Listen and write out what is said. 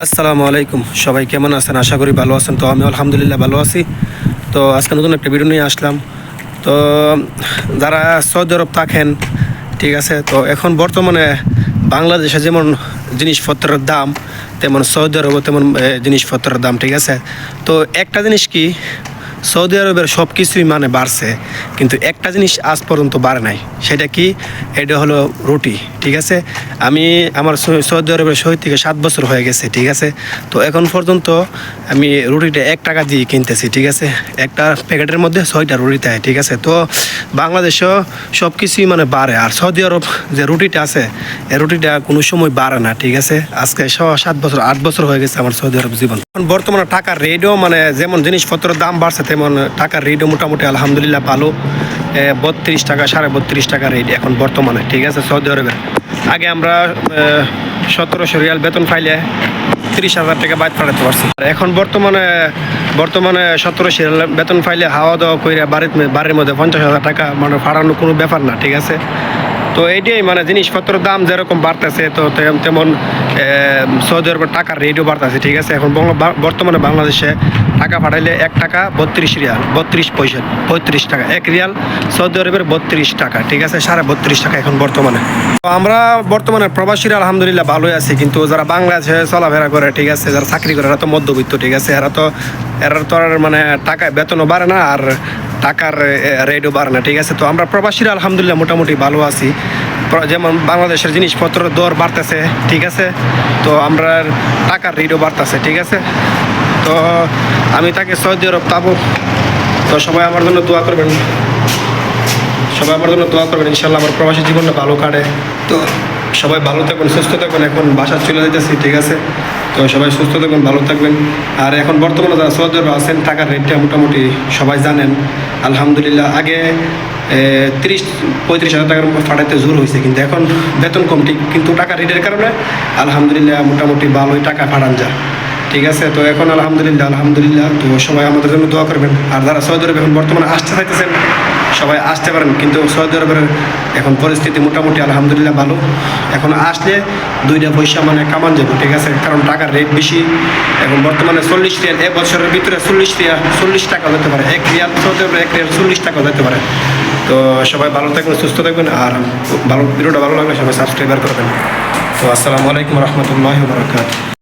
আসসালামু আলাইকুম, সবাই কেমন আছেন? আশা করি ভালো আছেন। তো আমি আলহামদুলিল্লাহ ভালো আছি। তো আজকে নতুন একটা ভিডিও নিয়ে আসলাম। তো যারা সৌদি আরব থাকেন, ঠিক আছে, তো এখন বর্তমানে বাংলাদেশে যেমন জিনিসপত্রের দাম, তেমন সৌদি আরবও তেমন জিনিসপত্রের দাম, ঠিক আছে। তো একটা জিনিস কি, সৌদি আরবের সব কিছুই মানে বাড়ছে, কিন্তু একটা জিনিস আজ পর্যন্ত বাড়ে নাই। সেটা কি? এটা হলো রুটি, ঠিক আছে। আমি আমার সৌদি আরবের সহিত থেকে 7 বছর হয়ে গেছে, ঠিক আছে। তো এখন পর্যন্ত আমি রুটিটা 1 টাকা দিয়ে কিনতেছি, ঠিক আছে। একটা প্যাকেটের মধ্যে 6টা রুটি দেয়, ঠিক আছে। তো বাংলাদেশেও সব কিছুই মানে বাড়ে, আর সৌদি আরব যে রুটিটা আছে, এই রুটিটা কোনো সময় বাড়ে না, ঠিক আছে। আজকে 7 বছর 8 বছর হয়ে গেছে আমার সৌদি আরব জীবন। এখন বর্তমানে টাকার রেটও মানে যেমন জিনিসপত্রের দাম বাড়ছে, তেমন টাকার রেটও মোটামুটি আলহামদুলিল্লাহ ভালো। 32 টাকা 32.5 টাকা রেট এখন বর্তমানে, ঠিক আছে, সৌদি আরবের। আগে আমরা 1700 রিয়াল বেতন পাইলে 30,000 টাকা বাইর পাঠাতে পারছি। এখন বর্তমানে 1700 রিয়াল বেতন পাইলে হাওয়া দাওয়া করে বাড়ির মধ্যে 50,000 টাকা মানে ফাড়ানো কোনো ব্যাপার না, ঠিক আছে। তো এইটাই মানে জিনিসপত্রের দাম যেরকম বাড়তেছে, তো তেমন সৌদি আরবের টাকার রেটও বাড়তেছে, ঠিক আছে। এখন বর্তমানে বাংলাদেশে টাকা পাঠাইলে 1 টাকা 32 রিয়াল, 32 পয়সা, 35 টাকা 1 রিয়াল। সৌদি আরবের 32 টাকা, ঠিক আছে, 32.5 টাকা এখন বর্তমানে। তো আমরা বর্তমানে প্রবাসীরা আলহামদুলিল্লাহ ভালোই আছি, কিন্তু যারা বাংলাদেশে চলাফেরা করে, ঠিক আছে, যারা চাকরি করে, এরা তো মধ্যবিত্ত, ঠিক আছে। এরা তো আর মানে টাকায় বেতনও বাড়ে না, আর টাকার রেটও বাড়ে না, ঠিক আছে। তো আমরা প্রবাসীরা আলহামদুলিল্লাহ মোটামুটি ভালো আছি। যেমন বাংলাদেশের জিনিসপত্রের দর বাড়তেছে, ঠিক আছে। তো আমরা টাকার রেটও বাড়তেছে, ঠিক আছে। তো আমি তাকে সৌদি আরব পাবো। তো সবাই আমার জন্য দোয়া করবেন, ইনশাল্লাহ আমার প্রবাসী জীবনটা ভালো কাটে। তো সবাই ভালো থাকবেন, সুস্থ থাকবেন। এখন বাসা চলে যেতেছি, ঠিক আছে। তো সবাই সুস্থ থাকবেন, ভালো থাকবেন। আর এখন বর্তমানে যারা সৌদি আরবে আছেন, টাকার রেটটা মোটামুটি সবাই জানেন আলহামদুলিল্লাহ। আগে 30-35 হাজার টাকার ফাটাইতে জোর হয়েছে, কিন্তু এখন বেতন কম, ঠিক, কিন্তু টাকা রেটের কারণে আলহামদুলিল্লাহ মোটামুটি ভালোই টাকা ফাটান যায়, ঠিক আছে। তো এখন আলহামদুলিল্লাহ। তো সবাই আমাদের জন্য দোয়া করবেন। আর যারা সৌদি আরবে এখন বর্তমানে আসতে চাইতেছেন, সবাই আসতে পারেন, কিন্তু সৌদি আরবের এখন পরিস্থিতি মোটামুটি আলহামদুলিল্লাহ ভালো। এখন আসলে 2টা পয়সা মানে কামান যাবো, ঠিক আছে, কারণ টাকার রেট বেশি। এখন বর্তমানে 40 রিয়াল, 1 বছরের ভিতরে 40 টাকা যেতে পারে, 1 রিয়াল সৌদি আরবের 1 রিয়াল 40 টাকা যেতে পারে। তো সবাই ভালো থাকবেন, সুস্থ থাকবেন। আর ভিডিওটা ভালো লাগলে সবাই সাবস্ক্রাইবার করবেন। তো আসসালামু আলাইকুম রহমতুল্লাহি ওয়া বারাকাতুহু।